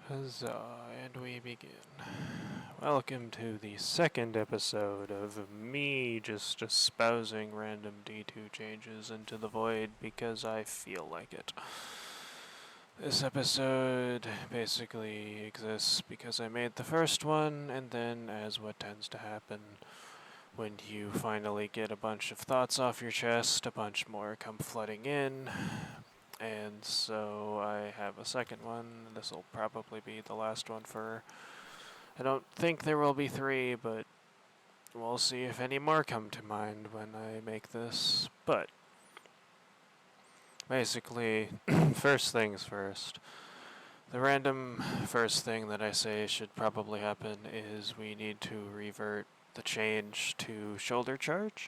Huzzah, and we begin. Welcome to the second episode of me just espousing random D2 changes into the void because I feel like it. This episode basically exists because I made the first one, and then, as what tends to happen when you finally get a bunch of thoughts off your chest, a bunch more come flooding in. And so I have a second one. This will probably be the last one for... I don't think there will be 3, but we'll see if any more come to mind when I make this. But basically, first things first. The random first thing that I say should probably happen is we need to revert the change to shoulder charge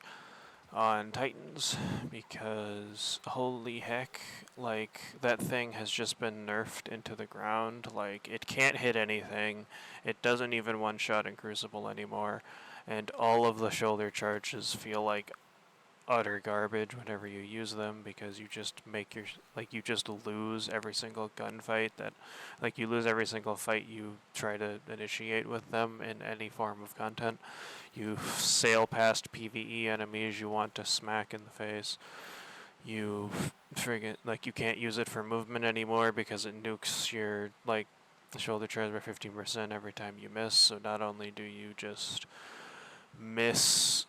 on Titans, because holy heck, like, that thing has just been nerfed into the ground. Like, it can't hit anything, it doesn't even one-shot in Crucible anymore, and all of the shoulder charges feel like utter garbage whenever you use them, because you just you just lose every single gunfight you lose every single fight you try to initiate with them in any form of content. You sail past PvE enemies you want to smack in the face. You you can't use it for movement anymore because it nukes your, shoulder charge by 15% every time you miss, so not only do you just miss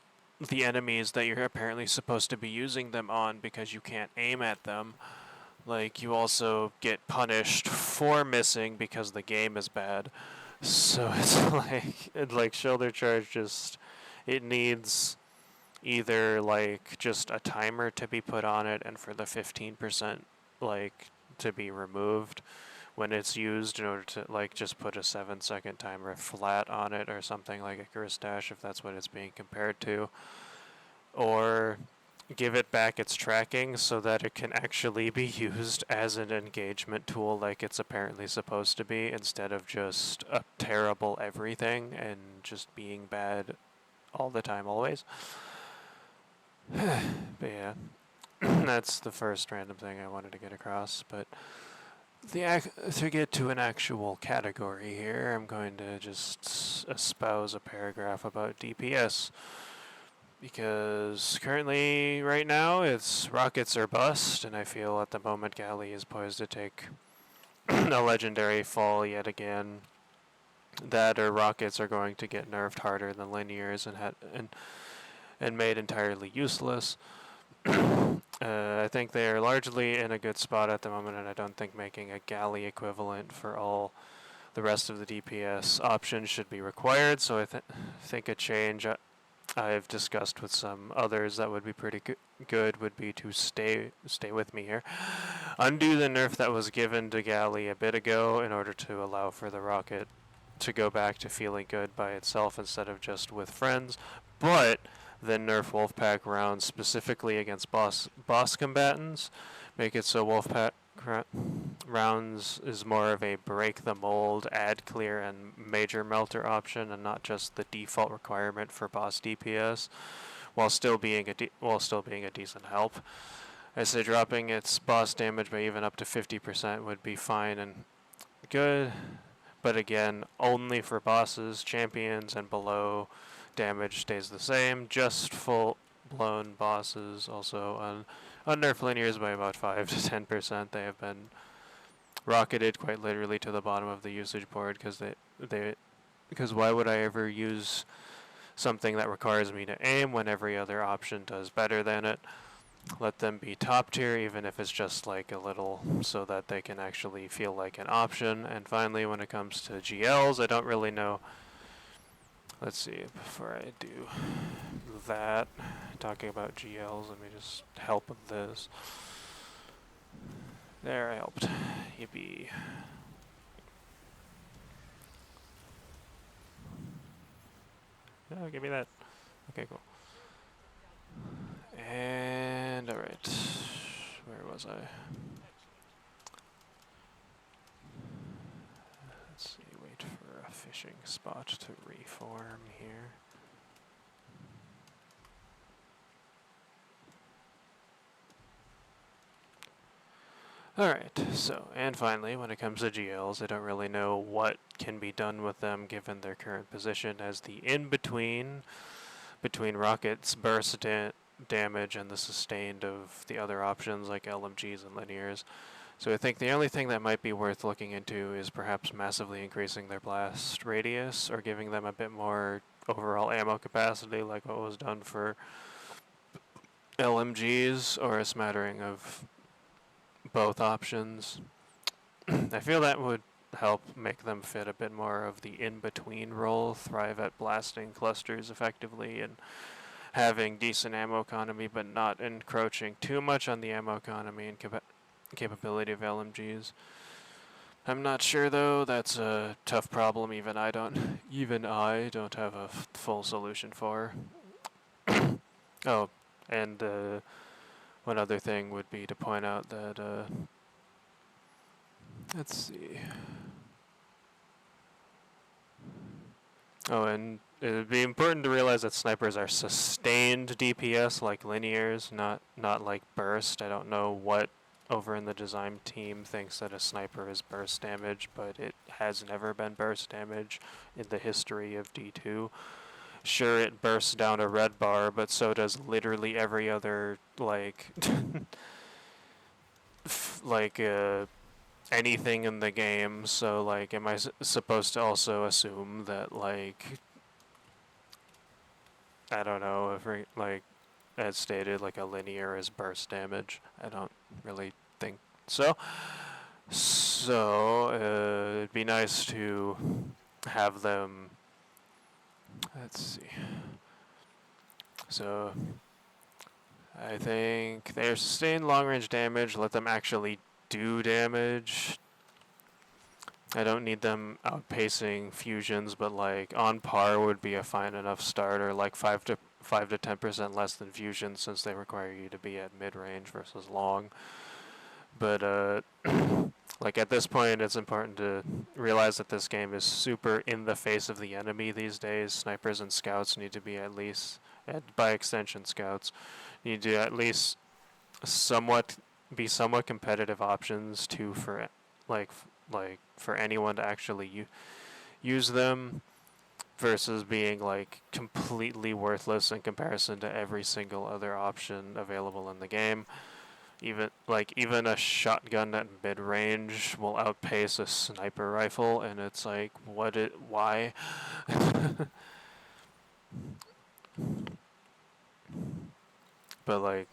the enemies that you're apparently supposed to be using them on because you can't aim at them, you also get punished for missing because the game is bad. So it's shoulder charge it needs either just a timer to be put on it and for the 15% to be removed when it's used, in order to just put a 7-second timer flat on it or something like a Curse Dash if that's what it's being compared to, or give it back its tracking so that it can actually be used as an engagement tool like it's apparently supposed to be, instead of just a terrible everything and just being bad all the time always. But yeah, that's the first random thing I wanted to get across. But to get to an actual category here, I'm going to just espouse a paragraph about DPS. Because currently, right now, it's rockets or bust, and I feel at the moment Galley is poised to take a legendary fall yet again. That or rockets are going to get nerfed harder than linears and made entirely useless. I think they are largely in a good spot at the moment, and I don't think making a Galley equivalent for all the rest of the DPS options should be required, so I think a change I've discussed with some others that would be pretty good would be to stay with me here. Undo the nerf that was given to Galley a bit ago in order to allow for the rocket to go back to feeling good by itself instead of just with friends, but then nerf Wolfpack rounds specifically against boss combatants. Make it so Wolfpack rounds is more of a break the mold, add clear, and major melter option, and not just the default requirement for boss DPS, while still being a decent help. I say dropping its boss damage by even up to 50% would be fine and good, but again, only for bosses. Champions and below damage stays the same. Just full-blown bosses also unnerf linears by about 5 to 10%. They have been rocketed quite literally to the bottom of the usage board because why would I ever use something that requires me to aim when every other option does better than it? Let them be top tier, even if it's just a little, so that they can actually feel like an option. And finally, when it comes to GLs, I don't really know. Let's see, before I do that, talking about GLs, let me just help with this. There, I helped. Yippee. Oh, give me that. Okay, cool. And, alright. Where was I? Let's see, wait for a fishing spot to reform here. Alright, so, and finally, when it comes to GLs, I don't really know what can be done with them given their current position as the in-between between rockets, burst damage, and the sustained of the other options like LMGs and linears. So I think the only thing that might be worth looking into is perhaps massively increasing their blast radius or giving them a bit more overall ammo capacity like what was done for LMGs, or a smattering of both options. I feel that would help make them fit a bit more of the in-between role, thrive at blasting clusters effectively and having decent ammo economy but not encroaching too much on the ammo economy and capability of LMGs. I'm not sure though. That's a tough problem. Even I don't have a full solution for. Oh, and one other thing would be to point out that let's see. Oh, and it would be important to realize that snipers are sustained DPS like linears, not like burst. I don't know what over in the design team thinks that a sniper is burst damage, but it has never been burst damage in the history of D2. Sure, it bursts down a red bar, but so does literally every other, like, like, anything in the game. So, like, am I supposed to also assume that, like, I don't know, if, like, as stated, like a linear is burst damage? I don't really think so. So, it'd be nice to have them, let's see. So, I think they're sustained long range damage, let them actually do damage. I don't need them outpacing fusions, but like on par would be a fine enough starter, like 5 to 10% less than fusions since they require you to be at mid range versus long. But like at this point, it's important to realize that this game is super in the face of the enemy these days. Snipers and scouts need to be at least, by extension, scouts need to at least somewhat be somewhat competitive options too for like like for anyone to actually use them versus being like completely worthless in comparison to every single other option available in the game. Even a shotgun at mid range will outpace a sniper rifle, and it's like why? But like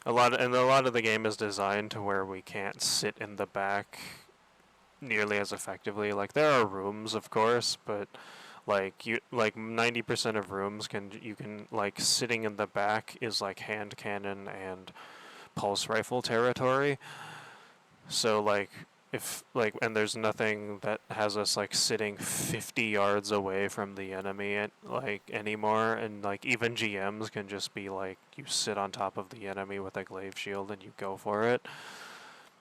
a lot of the game is designed to where we can't sit in the back nearly as effectively. Like there are rooms, of course, but like 90% of rooms you can like sitting in the back is like hand cannon and pulse rifle territory. So like if like and there's nothing that has us like sitting 50 yards away from the enemy like anymore, and like even GMs can just be like you sit on top of the enemy with a glaive shield and you go for it.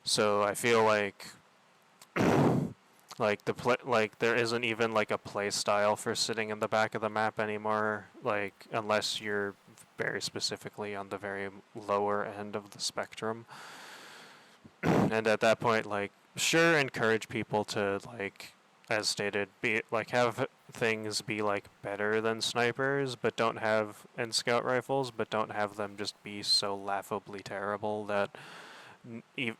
So I feel like like there isn't even like a play style for sitting in the back of the map anymore, like unless you're very specifically on the very lower end of the spectrum. And at that point, like sure, encourage people to like as stated be like have things be like better than snipers, but don't have and scout rifles, but don't have them just be so laughably terrible that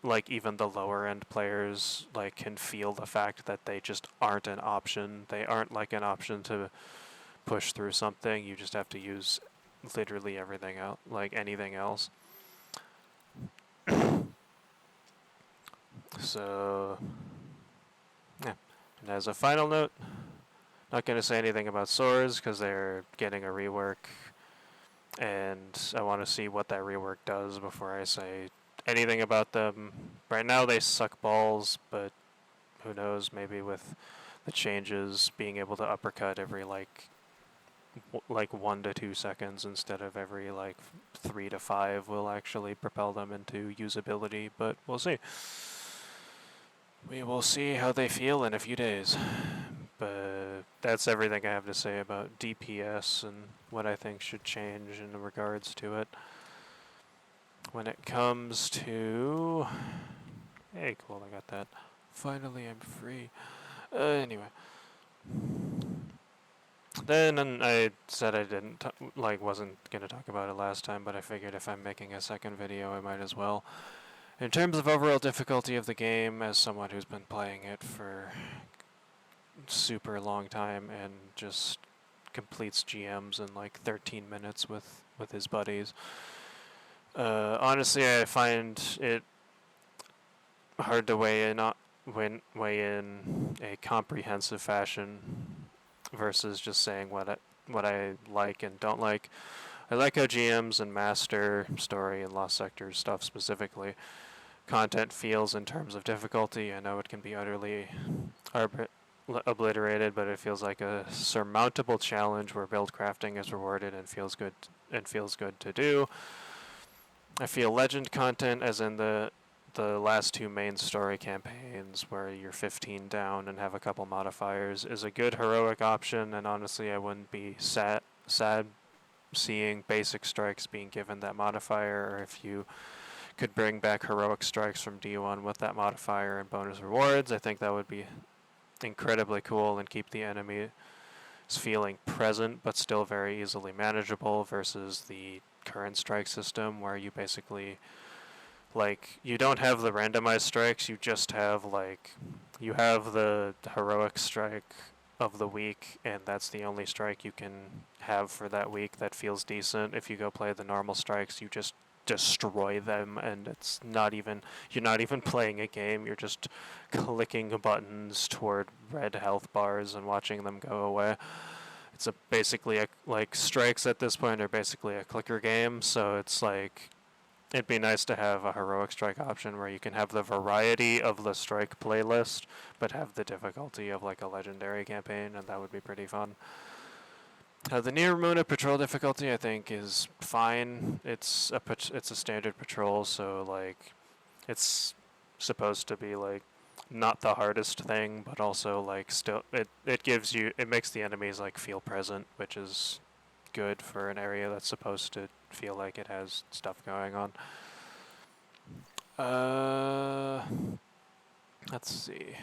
like even the lower end players like can feel the fact that they just aren't an option. They aren't like an option to push through something. You just have to use literally everything else, like anything else. So yeah. And as a final note, not going to say anything about swords because they're getting a rework, and I want to see what that rework does before I say anything about them. Right now they suck balls, but who knows, maybe with the changes being able to uppercut every like 1 to 2 seconds instead of every like 3 to 5 will actually propel them into usability, but we'll see. We will see how they feel in a few days. But that's everything I have to say about DPS and what I think should change in regards to it. When it comes to Hey, cool, I got that. Finally, I'm free. Anyway. Then and I said I didn't wasn't gonna talk about it last time, but I figured if I'm making a second video, I might as well. In terms of overall difficulty of the game, as someone who's been playing it for super long time and just completes GMs in like 13 minutes with his buddies, honestly, I find it hard to weigh in a comprehensive fashion versus just saying what I like and don't like. I like how GMs and Master, Story, and Lost Sectors stuff specifically content feels in terms of difficulty. I know it can be utterly obliterated, but it feels like a surmountable challenge where build crafting is rewarded and feels good to do. I feel legend content, as in the last two main story campaigns where you're 15 down and have a couple modifiers, is a good heroic option, and honestly I wouldn't be sad seeing basic strikes being given that modifier, or if you could bring back heroic strikes from D1 with that modifier and bonus rewards, I think that would be incredibly cool and keep the enemy feeling present but still very easily manageable versus the current strike system where you basically you don't have the randomized strikes, you just have you have the heroic strike of the week, and that's the only strike you can have for that week that feels decent. If you go play the normal strikes, you just destroy them, and you're not even playing a game, you're just clicking buttons toward red health bars and watching them go away. It's basically strikes at this point are basically a clicker game, so it's it'd be nice to have a heroic strike option where you can have the variety of the strike playlist, but have the difficulty of a legendary campaign, and that would be pretty fun. The near Muna patrol difficulty, I think, is fine. It's a standard patrol, so it's supposed to be not the hardest thing, but also still it makes the enemies feel present, which is good for an area that's supposed to feel like it has stuff going on. Let's see.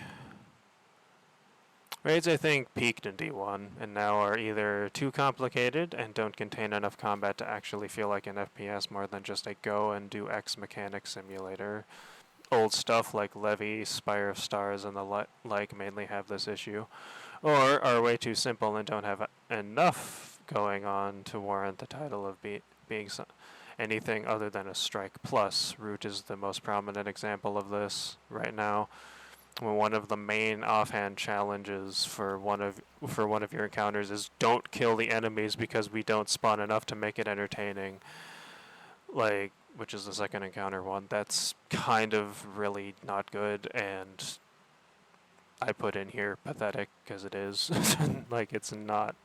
Raids, I think, peaked in D1 and now are either too complicated and don't contain enough combat to actually feel like an FPS more than just a go and do X mechanic simulator. Old stuff like Levy, Spire of Stars, and the like mainly have this issue, or are way too simple and don't have enough going on to warrant the title of being anything other than a strike plus. Root is the most prominent example of this right now. One of the main offhand challenges for one of your encounters is don't kill the enemies because we don't spawn enough to make it entertaining. Which is the second encounter one. That's kind of really not good, and I put in here pathetic because it is. It's not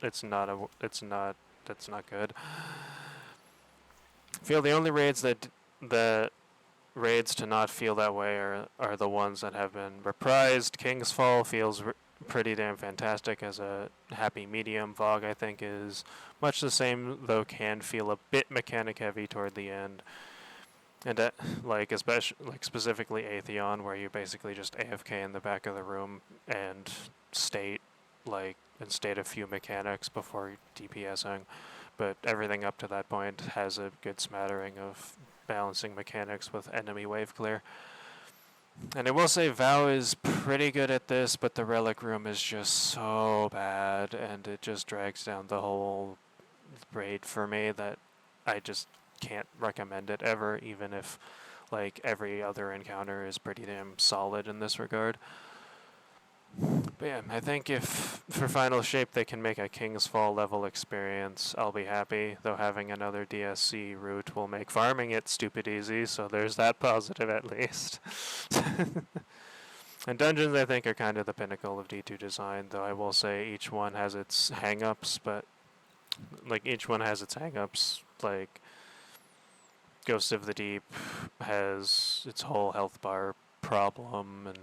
that's not good. I feel the only raids to not feel that way are the ones that have been reprised. King's Fall feels pretty damn fantastic as a happy medium. Vogue, I think, is much the same, though can feel a bit mechanic heavy toward the end. And especially specifically Atheon, where you basically just AFK in the back of the room and state a few mechanics before DPSing. But everything up to that point has a good smattering of balancing mechanics with enemy wave clear. And I will say Vow is pretty good at this, but the Relic Room is just so bad, and it just drags down the whole raid for me that I just can't recommend it ever, even if every other encounter is pretty damn solid in this regard. But yeah, I think if for Final Shape they can make a King's Fall level experience, I'll be happy, though having another DSC route will make farming it stupid easy, so there's that positive at least. And dungeons, I think, are kind of the pinnacle of D2 design, though I will say each one has its hang-ups, but each one has its hang-ups. Ghost of the Deep has its whole health bar problem, and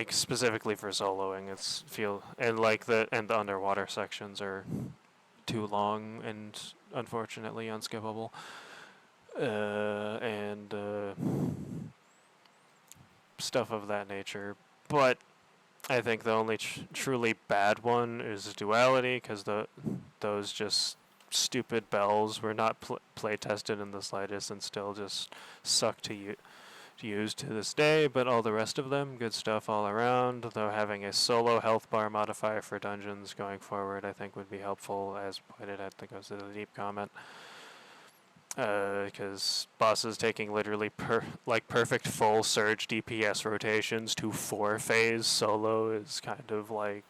specifically for soloing, the underwater sections are too long and unfortunately unskippable. and stuff of that nature. But I think the only truly bad one is duality, because those just stupid bells were not play tested in the slightest and still just suck to use to this day. But all the rest of them, good stuff all around. Though having a solo health bar modifier for dungeons going forward, I think would be helpful, as pointed out. I think it was a deep comment. Because bosses taking literally perfect full surge DPS rotations to 4-phase solo is kind of like,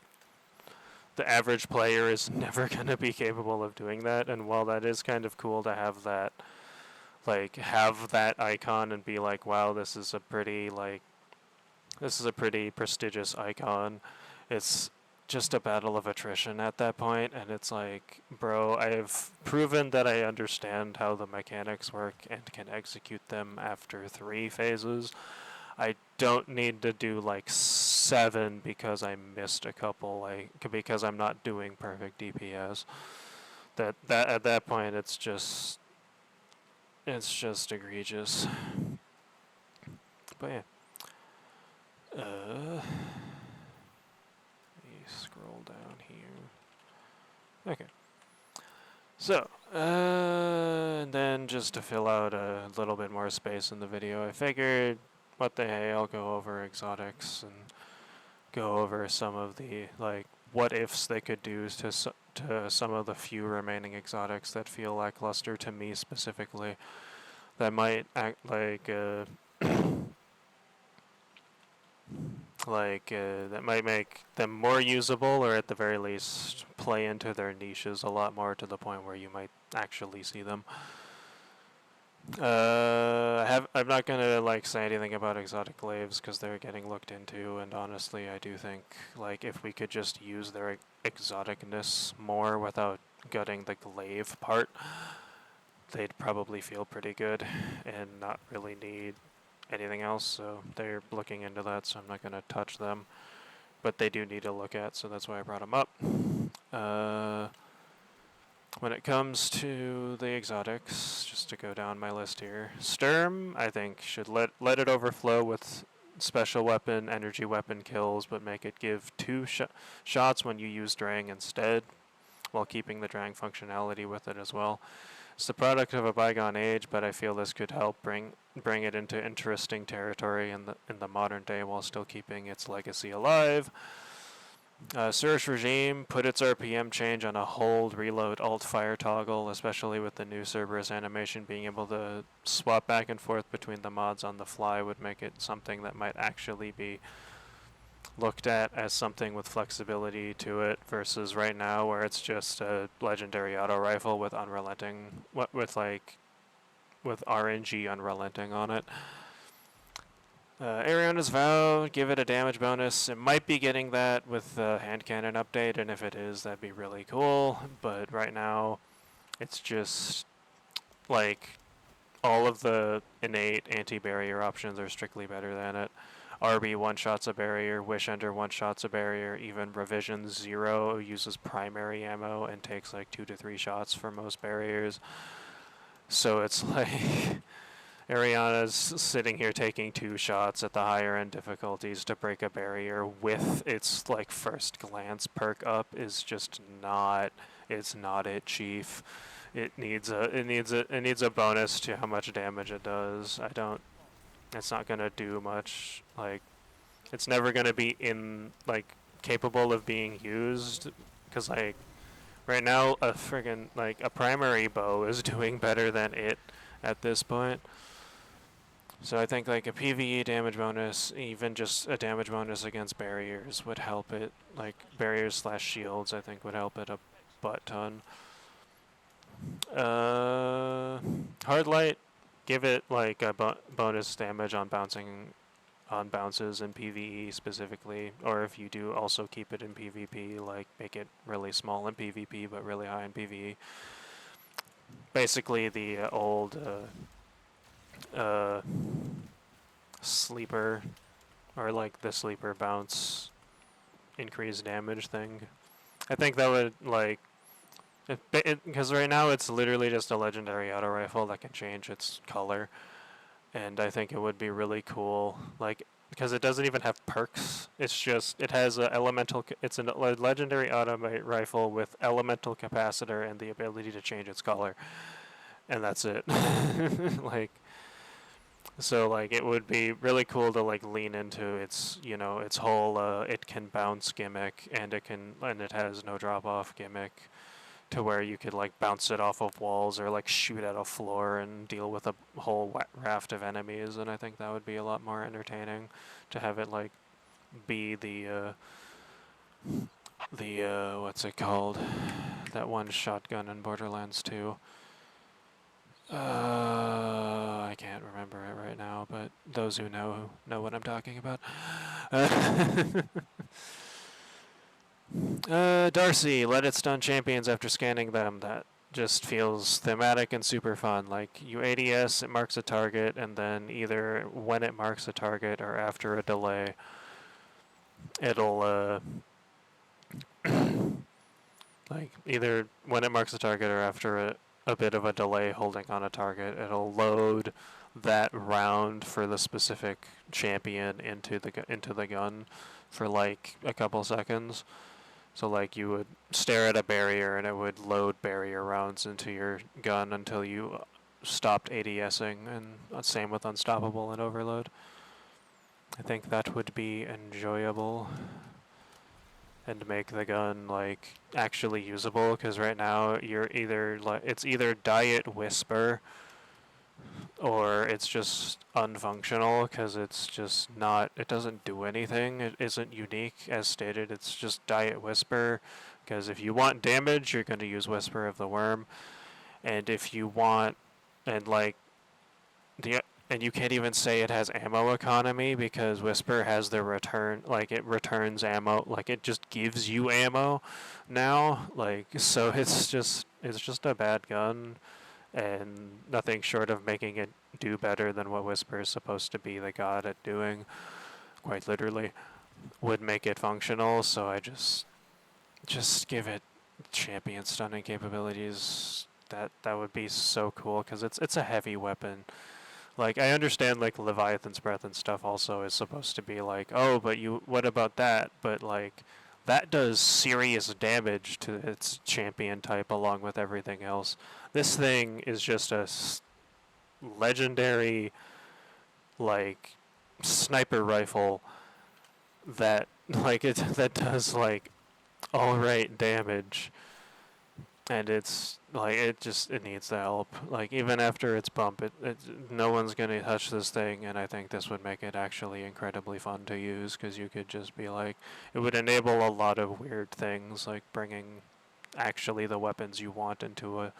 the average player is never going to be capable of doing that. And while that is kind of cool to have that, like, have that icon and be like, wow, this is a pretty prestigious icon, it's just a battle of attrition at that point. And it's like, bro, I've proven that I understand how the mechanics work and can execute them after 3 phases. I don't need to do like 7 because I missed a couple, like, because I'm not doing perfect DPS. That at that point, it's just egregious. But yeah. Scroll down here. Okay. So, and then just to fill out a little bit more space in the video, I figured, what the hey, I'll go over exotics and go over some of the, like, what ifs they could do to some of the few remaining exotics that feel lackluster to me specifically, that might act like that might make them more usable, or at the very least play into their niches a lot more, to the point where you might actually see them. I'm not gonna like say anything about exotic glaives because they're getting looked into, and honestly, I do think, like, if we could just use their exoticness more without gutting the glaive part, they'd probably feel pretty good and not really need anything else. So they're looking into that, so I'm not gonna touch them, but they do need to look at, so that's why I brought them up. When it comes to the exotics, just to go down my list here, Sturm, I think, should let it overflow with special weapon, energy weapon kills, but make it give 2 shots when you use Drang instead, while keeping the Drang functionality with it as well. It's the product of a bygone age, but I feel this could help bring it into interesting territory in the modern day while still keeping its legacy alive. Surge Regime put its RPM change on a hold, reload, alt fire toggle, especially with the new Cerberus animation. Being able to swap back and forth between the mods on the fly would make it something that might actually be looked at as something with flexibility to it, versus right now where it's just a legendary auto rifle with unrelenting, with RNG unrelenting on it. Ariana's Vow, give it a damage bonus. It might be getting that with the hand cannon update, and if it is, that'd be really cool. But right now, it's just, like, all of the innate anti-barrier options are strictly better than it. RB one-shots a barrier, Wish Ender one-shots a barrier, even Revision 0 uses primary ammo and takes like 2 to 3 shots for most barriers. So it's like... Ariana's sitting here taking 2 shots at the higher end difficulties to break a barrier with its like first glance perk up is just not, it's not it, chief. It needs a bonus to how much damage it does. It's not gonna do much. Like, it's never gonna be capable of being used, because like right now a friggin' like a primary bow is doing better than it at this point. So I think like a PvE damage bonus, even just a damage bonus against barriers would help it. Like barriers / shields, I think would help it a butt ton. Hard light, give it like a bonus damage on bounces in PvE specifically, or if you do also keep it in PvP, like make it really small in PvP but really high in PvE. Basically the old sleeper, or like the sleeper bounce increase damage thing. I think that would like Because right now it's literally just a legendary auto rifle that can change its color, and I think it would be really cool, like, because it doesn't even have perks. It's just it has a elemental. It's a legendary auto rifle with elemental capacitor and the ability to change its color, and that's it. Like, so like it would be really cool to like lean into its its whole it can bounce gimmick, and it has no drop off gimmick, to where you could like bounce it off of walls or like shoot at a floor and deal with a whole raft of enemies. And I think that would be a lot more entertaining to have it like be the what's it called, that one shotgun in Borderlands 2. I can't remember it right now, but those who know what I'm talking about. Darcy, let it stun champions after scanning them. That just feels thematic and super fun. Like, you ADS, it marks a target, and then either when it marks a target or after a delay, it'll, like, either when it marks a target or after a bit of a delay holding on a target, it'll load that round for the specific champion into the gun for like a couple seconds. So like you would stare at a barrier and it would load barrier rounds into your gun until you stopped ADSing, and same with Unstoppable and Overload. I think that would be enjoyable and make the gun like actually usable, because right now you're either like it's either Diet Whisper or it's just unfunctional, because it's just not, it doesn't do anything. It isn't unique as stated. It's just Diet Whisper, because if you want damage, you're going to use Whisper of the Worm, and if you want, and like the and you can't even say it has ammo economy, because Whisper has the return, like it returns ammo, like it just gives you ammo now, like, so it's just a bad gun, and nothing short of making it do better than what Whisper is supposed to be the god at doing, quite literally, would make it functional. So I just give it champion stunning capabilities. That would be so cool, because it's a heavy weapon. Like, I understand like Leviathan's Breath and stuff also is supposed to be like, oh, but what about that? But like, that does serious damage to its champion type along with everything else. This thing is just a legendary like sniper rifle that that does like all right damage, and it's like it needs the help. Like, even after its bump, no one's gonna touch this thing, and I think this would make it actually incredibly fun to use, because you could just be like, it would enable a lot of weird things, like bringing actually the weapons you want into a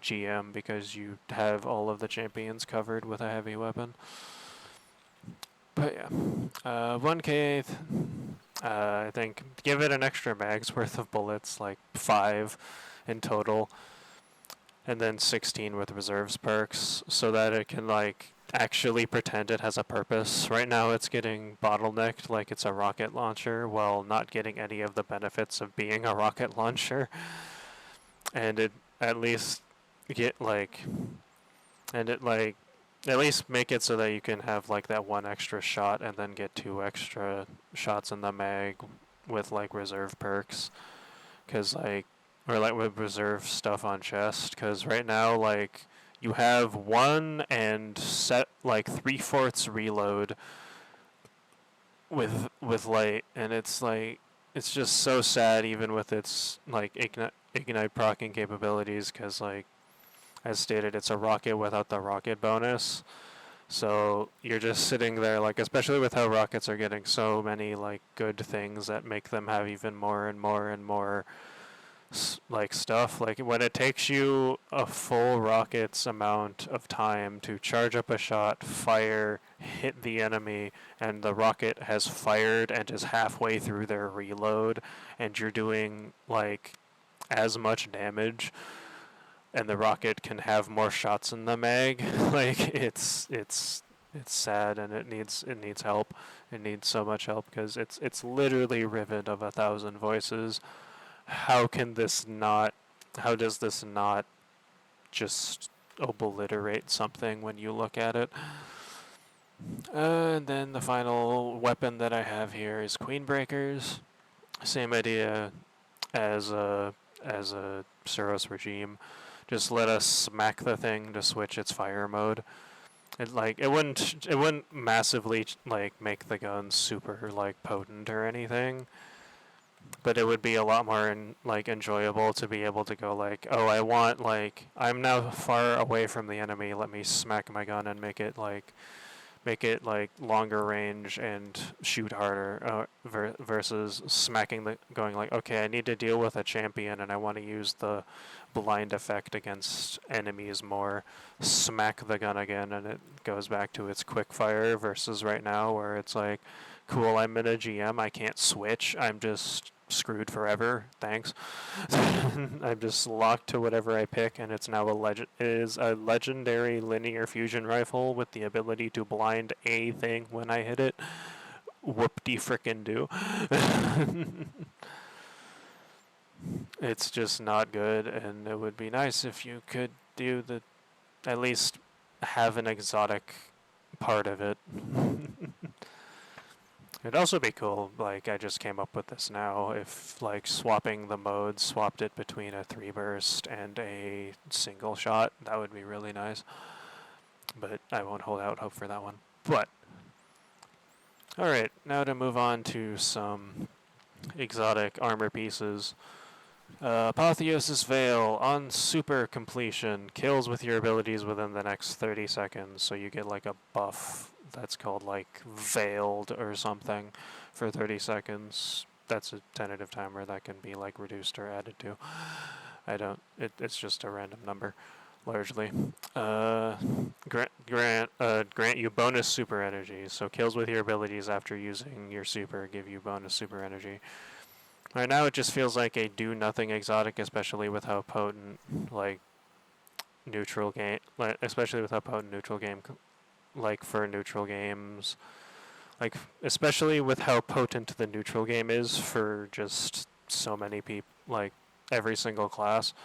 GM, because you have all of the champions covered with a heavy weapon. But yeah, 1K. I think give it an extra mag's worth of bullets, like 5 in total, and then 16 with reserves perks, so that it can like actually pretend it has a purpose. Right now it's getting bottlenecked like it's a rocket launcher, while not getting any of the benefits of being a rocket launcher. And it at least get like and it like at least make it so that you can have like that one extra shot and then get 2 extra shots in the mag with like reserve perks, cuz like, or like with reserve stuff on chest, because right now like you have 1 and set like 3/4 reload with light, and it's like, it's just so sad even with its like ignite proccing capabilities, because like, as stated, it's a rocket without the rocket bonus. So you're just sitting there, like, especially with how rockets are getting so many like good things that make them have even more and more and more like stuff. Like, when it takes you a full rocket's amount of time to charge up a shot, fire, hit the enemy, and the rocket has fired and is halfway through their reload, and you're doing like as much damage, and the rocket can have more shots in the mag, like, it's sad, and it needs help. It needs so much help, because it's literally Riven of 1,000 voices. How can this not how does this not just obliterate something when you look at it? And then the final weapon that I have here is Queen Breakers. Same idea as a Suros regime. Just let us smack the thing to switch its fire mode. It wouldn't massively like make the gun super like potent or anything, but it would be a lot more enjoyable to be able to go like, oh, I'm now far away from the enemy. Let me smack my gun and make it longer range and shoot harder, versus going like, okay, I need to deal with a champion and I want to use the blind effect against enemies more. Smack the gun again and it goes back to its quick fire, versus right now where it's like, cool, I'm in a GM, I can't switch, I'm just screwed forever. Thanks. I'm just locked to whatever I pick, and it's now it is a legendary linear fusion rifle with the ability to blind a thing when I hit it. Whoop-de frickin' do. It's just not good, and it would be nice if you could at least have an exotic part of it. It'd also be cool, like, I just came up with this now, if, like, swapping the modes, swapped it between a 3-burst and a single shot, that would be really nice. But I won't hold out hope for that one. But, alright, now to move on to some exotic armor pieces. Apotheosis Veil, on super completion, kills with your abilities within the next 30 seconds, so you get, like, a buff that's called like veiled or something for 30 seconds. That's a tentative timer that can be like reduced or added to. It's just a random number, largely. Grant you bonus super energy. So kills with your abilities after using your super give you bonus super energy. Right now it just feels like a do nothing exotic, especially with how potent neutral game like for neutral games, like especially with how potent the neutral game is for just so many people, like every single class.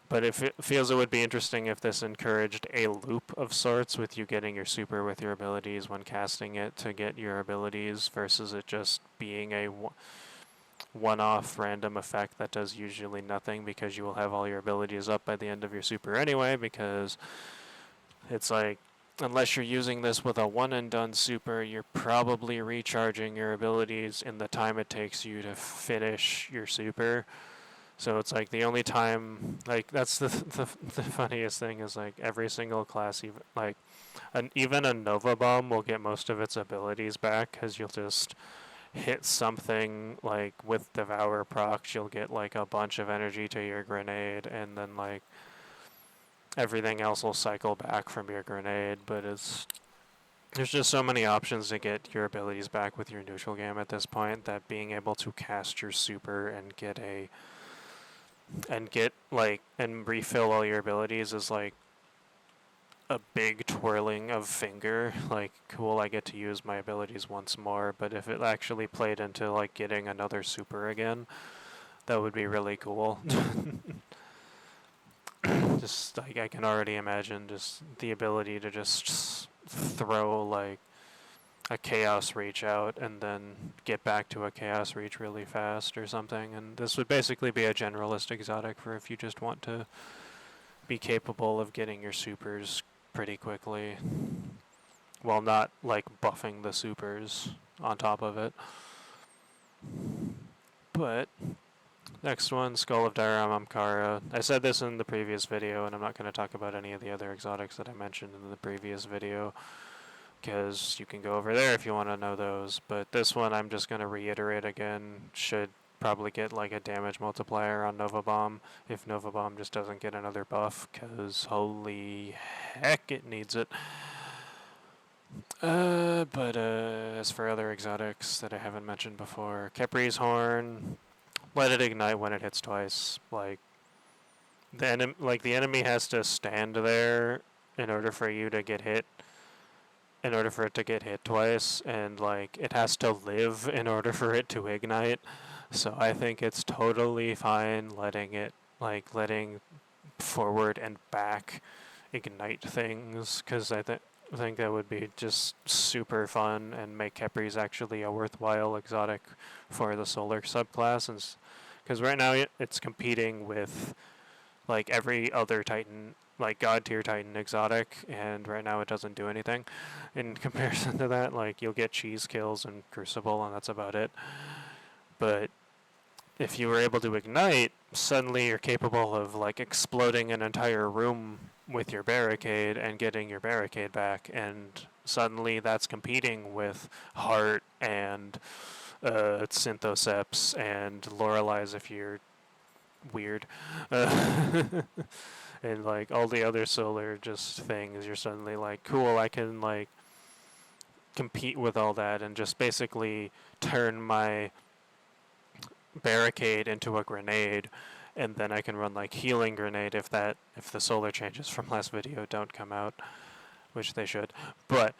But it feels it would be interesting if this encouraged a loop of sorts with you getting your super with your abilities when casting it to get your abilities, versus it just being a one-off random effect that does usually nothing, because you will have all your abilities up by the end of your super anyway, because it's like, unless you're using this with a one-and-done super, you're probably recharging your abilities in the time it takes you to finish your super. So it's like the only time, like, that's the funniest thing is, like, every single class, even a Nova Bomb will get most of its abilities back, because you'll just hit something, like, with Devour procs, you'll get, like, a bunch of energy to your grenade, and then, like, everything else will cycle back from your grenade. But there's just so many options to get your abilities back with your neutral game at this point, that being able to cast your super and and refill all your abilities is like a big twirling of finger. Like, cool, I get to use my abilities once more, but if it actually played into like getting another super again, that would be really cool. Just like, I can already imagine just the ability to just throw like a chaos reach out and then get back to a chaos reach really fast or something. And this would basically be a generalist exotic for if you just want to be capable of getting your supers pretty quickly while not like buffing the supers on top of it. But next one, Skull of Dairam Amkara. I said this in the previous video, and I'm not going to talk about any of the other exotics that I mentioned in the previous video, because you can go over there if you want to know those. But this one I'm just going to reiterate again. Should probably get like a damage multiplier on Nova Bomb if Nova Bomb just doesn't get another buff, because holy heck, it needs it. But as for other exotics that I haven't mentioned before, Kepri's Horn, let it ignite when it hits twice. Like, the enemy has to stand there in order for you to get hit, in order for it to get hit twice, and like it has to live in order for it to ignite. So I think it's totally fine letting it like letting forward and back ignite things, because I think that would be just super fun and make Khepris actually a worthwhile exotic for the solar subclass. Because right now it's competing with like every other Titan, like God tier Titan exotic, and right now it doesn't do anything in comparison to that. Like you'll get cheese kills and Crucible, and that's about it. But if you were able to ignite, suddenly you're capable of like exploding an entire room with your barricade and getting your barricade back, and suddenly that's competing with Heart and Synthoceps and Loreley's if you're weird, and like all the other solar just things. You're suddenly like, cool, I can like compete with all that and just basically turn my barricade into a grenade, and then I can run like healing grenade if the solar changes from last video don't come out, which they should. But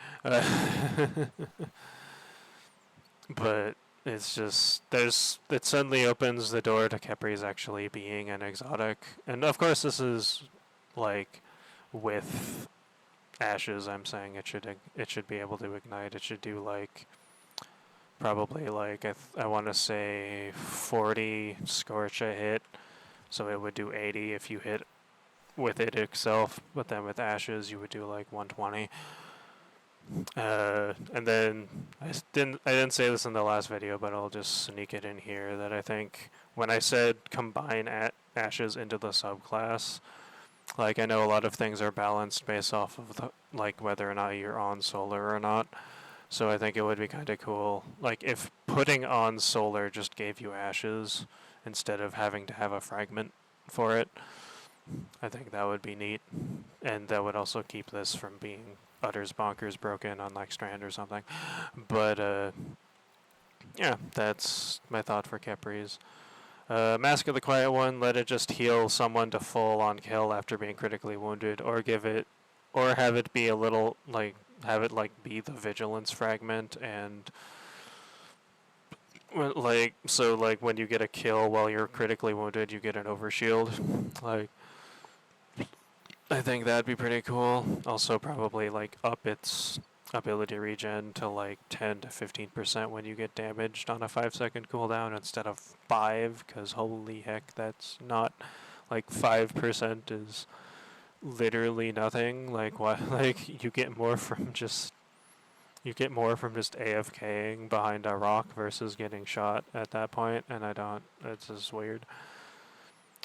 but it's just it suddenly opens the door to Khepris actually being an exotic, and of course this is like with Ashes. I'm saying it should be able to ignite. It should do like probably like I want to say 40 scorch a hit, so it would do 80 if you hit with it itself, but then with Ashes you would do like 120. And then I didn't say this in the last video, but I'll just sneak it in here that I think when I said combine Ashes into the subclass, like I know a lot of things are balanced based off of like whether or not you're on solar or not. So I think it would be kind of cool, like if putting on solar just gave you Ashes instead of having to have a fragment for it. I think that would be neat, and that would also keep this from being utters bonkers broken on like Strand or something. But yeah, that's my thought for Khepris. Mask of the Quiet One, let it just heal someone to full on kill after being critically wounded, or have it be a little like have it like be the vigilance fragment, and like so like when you get a kill while you're critically wounded, you get an overshield. Like I think that'd be pretty cool. Also probably like up its ability regen to like 10 to 15% when you get damaged on a 5-second cooldown instead of 5, because holy heck, that's not like 5% is literally nothing. Like what? Like you get more from just AFKing behind a rock versus getting shot at that point, and it's just weird.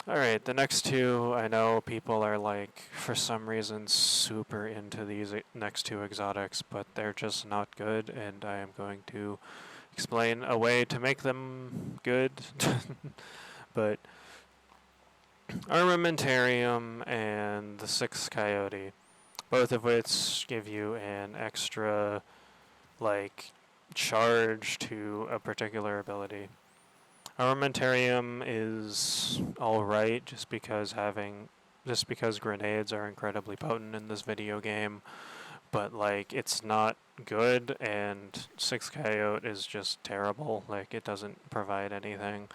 Alright, the next two, I know people are like, for some reason, super into these next two exotics, but they're just not good, and I am going to explain a way to make them good. But Armamentarium and the Sixth Coyote, both of which give you an extra, like, charge to a particular ability. Armamentarium is alright just because grenades are incredibly potent in this video game, but like it's not good, and Six Coyote is just terrible. Like it doesn't provide anything.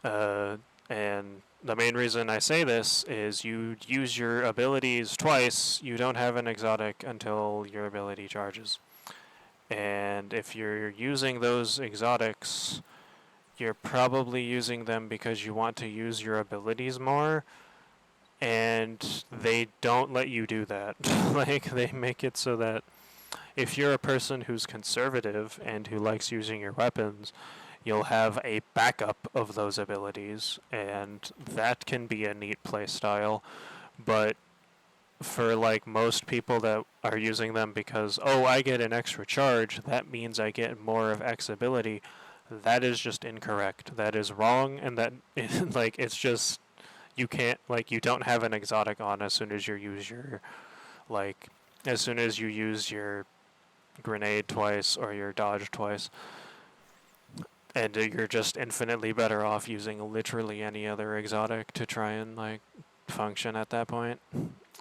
And the main reason I say this is you use your abilities twice, you don't have an exotic until your ability charges. And if you're using those exotics, you're probably using them because you want to use your abilities more, and they don't let you do that. Like, they make it so that if you're a person who's conservative and who likes using your weapons, you'll have a backup of those abilities, and that can be a neat playstyle. But for like most people that are using them because, oh, I get an extra charge, that means I get more of X ability, that is just incorrect. That is wrong, and that like it's just you can't, like, you don't have an exotic on as soon as you use your grenade twice or your dodge twice, and you're just infinitely better off using literally any other exotic to try and like function at that point.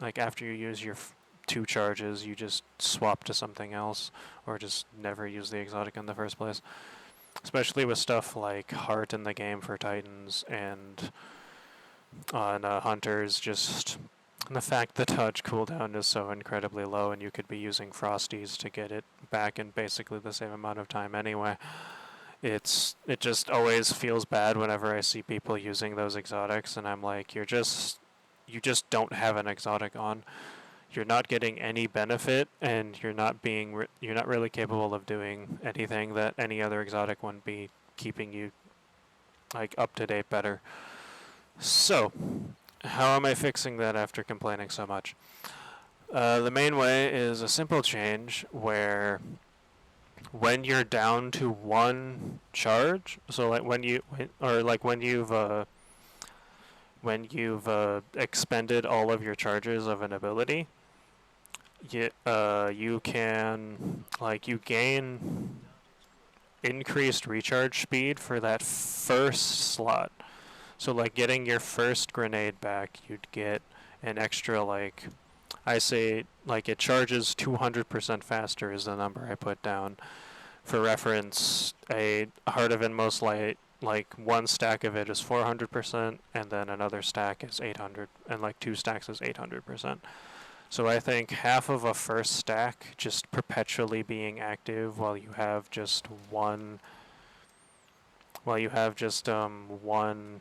Like after you use your 2 charges, you just swap to something else, or just never use the exotic in the first place. Especially with stuff like Heart in the game for Titans, and on hunters, just the fact the dodge cooldown is so incredibly low, and you could be using frosties to get it back in basically the same amount of time anyway. It just always feels bad whenever I see people using those exotics, and I'm like, you just don't have an exotic on. You're not getting any benefit, and you're not really capable of doing anything that any other exotic wouldn't be keeping you like up to date better. So, how am I fixing that after complaining so much? The main way is a simple change where when you're down to one charge, so like when you've expended all of your charges of an ability, you can you gain increased recharge speed for that first slot. So like getting your first grenade back, you'd get an extra I say it charges 200% faster is the number I put down. For reference, a Heart of Inmost Light, one stack of it is 400%, and then another stack is 800, and two stacks is 800%. So I think half of a first stack just perpetually being active while you have just one one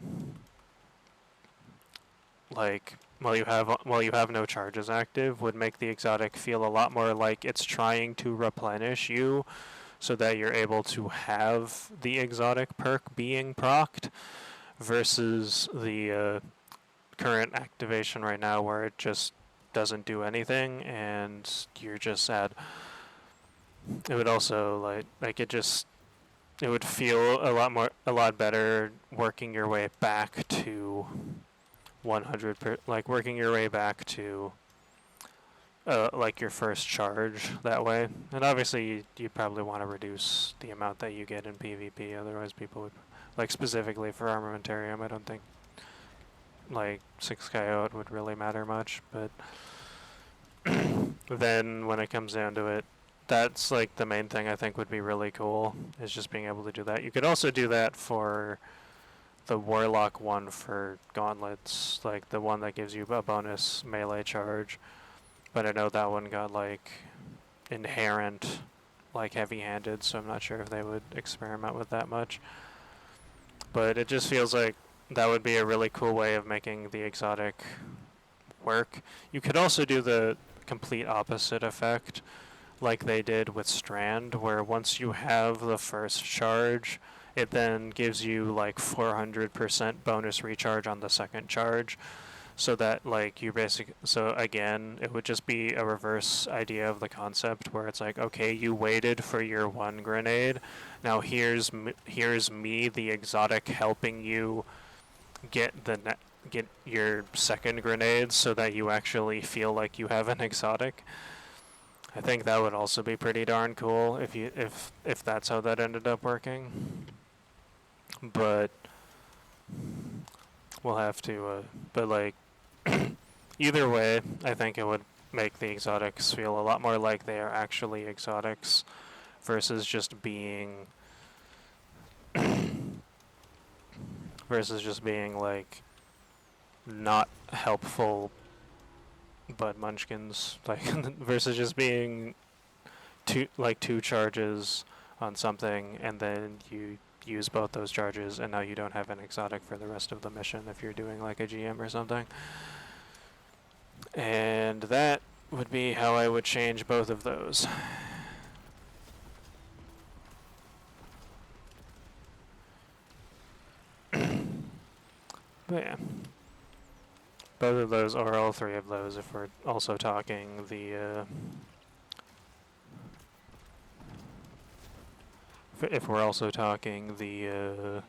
while you have no charges active would make the exotic feel a lot more like it's trying to replenish you so that you're able to have the exotic perk being procced versus the current activation right now where it just doesn't do anything and you're just sad. It would also it would feel a lot better working your way back to 100 working your way back to your first charge that way. And obviously you probably want to reduce the amount that you get in PvP, otherwise people would specifically for armamentarium I don't think 6 coyote would really matter much, but then when it comes down to it, that's the main thing I think would be really cool is just being able to do that. You could also do that for the warlock one for gauntlets, the one that gives you a bonus melee charge, but I know that one got inherent heavy-handed, so I'm not sure if they would experiment with that much. But it just feels like that would be a really cool way of making the exotic work. You could also do the complete opposite effect like they did with Strand, where once you have the first charge, it then gives you 400% bonus recharge on the second charge, so that so again it would just be a reverse idea of the concept where it's okay, you waited for your one grenade, now here's me the exotic helping you get get your second grenade so that you actually feel like you have an exotic. I think that would also be pretty darn cool if that's how that ended up working. But we'll have to but either way, I think it would make the exotics feel a lot more like they are actually exotics versus just being not helpful but munchkins, versus just being two charges on something and then you use both those charges and now you don't have an exotic for the rest of the mission if you're doing a GM or something. And that would be how I would change both of those. But yeah, both of those, or all three of those, if we're also talking if we're also talking the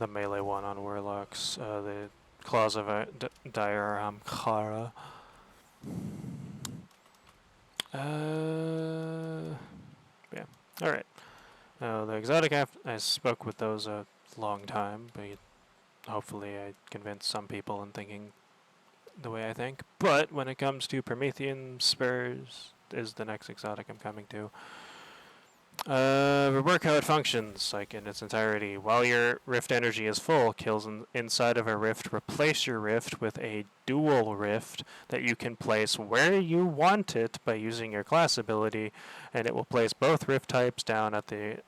melee one on warlocks, the Claws of Dire Amkara. Yeah. All right. Now the exotic I spoke with those a long time, but hopefully I convinced some people in thinking the way I think. But when it comes to Promethean Spurs, is the next exotic I'm coming to. Rework how it functions, like in its entirety. While your rift energy is full, kills inside of a rift replace your rift with a dual rift that you can place where you want it by using your class ability, and it will place both rift types down at the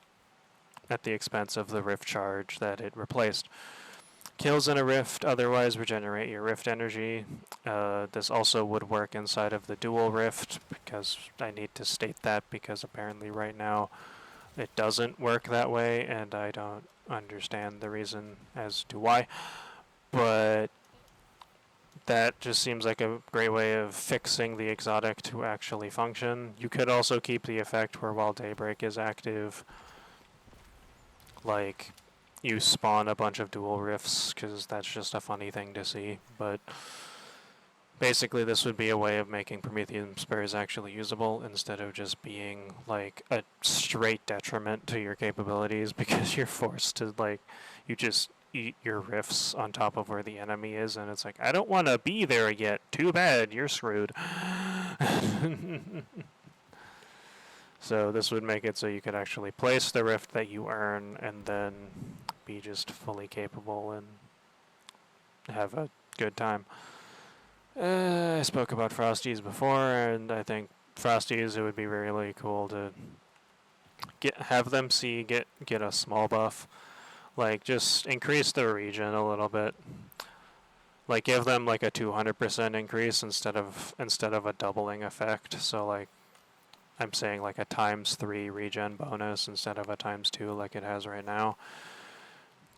expense of the rift charge that it replaced. Kills in a rift otherwise regenerate your rift energy. This also would work inside of the dual rift, because I need to state that because apparently right now it doesn't work that way, and I don't understand the reason as to why. But that just seems like a great way of fixing the exotic to actually function. You could also keep the effect where while Daybreak is active, like, you spawn a bunch of dual rifts, because that's just a funny thing to see. But basically this would be a way of making Promethean Spurs actually usable instead of just being like a straight detriment to your capabilities, because you're forced to, like, you just eat your rifts on top of where the enemy is, and it's like, I don't want to be there yet. Too bad, you're screwed. So this would make it so you could actually place the rift that you earn and then be just fully capable and have a good time. I spoke about Frosties before, and I think Frosties, it would be really cool to have them get a small buff. Like, just increase the region a little bit. Like, give them like a 200% increase instead of a doubling effect. So like, I'm saying like a ×3 regen bonus instead of a ×2 like it has right now.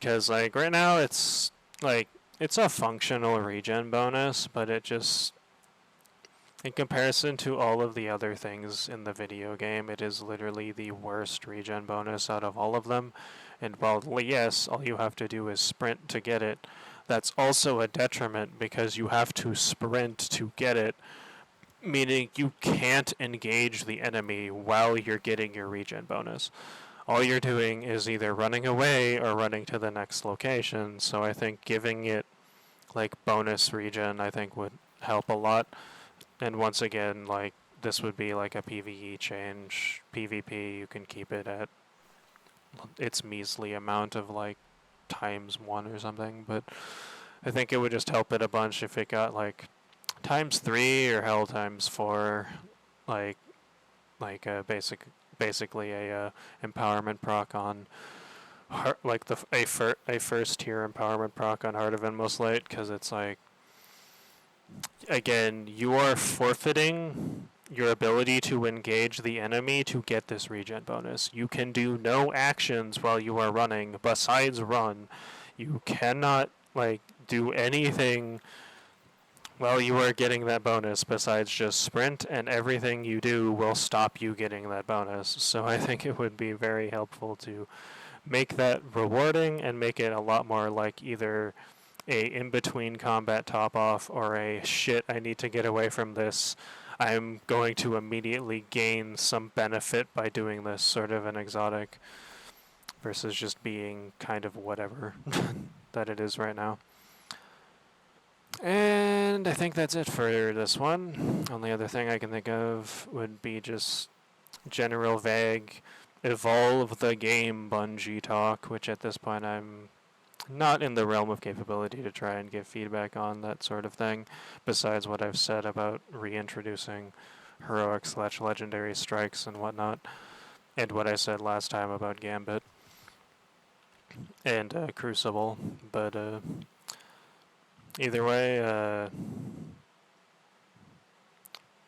Because like right now it's like, it's a functional regen bonus, but it just, in comparison to all of the other things in the video game, it is literally the worst regen bonus out of all of them. And while, yes, all you have to do is sprint to get it, that's also a detriment because you have to sprint to get it, meaning you can't engage the enemy while you're getting your regen bonus. All you're doing is either running away or running to the next location, so I think giving it like bonus regen I think would help a lot. And once again, like, this would be like a PvE change. PvP, you can keep it at its measly amount of like ×1 or something, but I think it would just help it a bunch if it got like ×3 or hell ×4, like a basically a empowerment proc on like a first tier empowerment proc on Heart of Inmost Light, because it's like, again, you are forfeiting your ability to engage the enemy to get this regen bonus. You can do no actions while you are running besides run. You cannot like do anything while you are getting that bonus besides just sprint, and everything you do will stop you getting that bonus. So I think it would be very helpful to make that rewarding and make it a lot more like either a in-between combat top-off or a shit, I need to get away from this, I'm going to immediately gain some benefit by doing this sort of an exotic, versus just being kind of whatever that it is right now. And I think that's it for this one. Only other thing I can think of would be just general vague evolve the game Bungie talk, which at this point I'm not in the realm of capability to try and give feedback on that sort of thing, besides what I've said about reintroducing heroic/legendary strikes and whatnot, and what I said last time about Gambit and Crucible. But either way,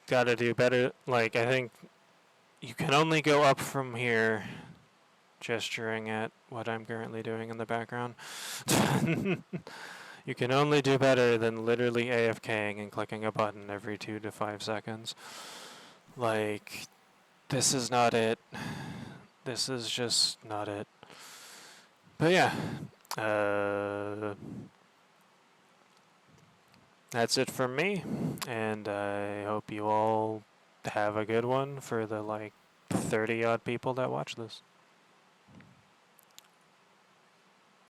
gotta do better. Like, I think you can only go up from here, gesturing at what I'm currently doing in the background. You can only do better than literally AFKing and clicking a button every 2 to 5 seconds. Like, this is not it. This is just not it. But yeah, that's it from me, and I hope you all have a good one for the like 30 odd people that watch this.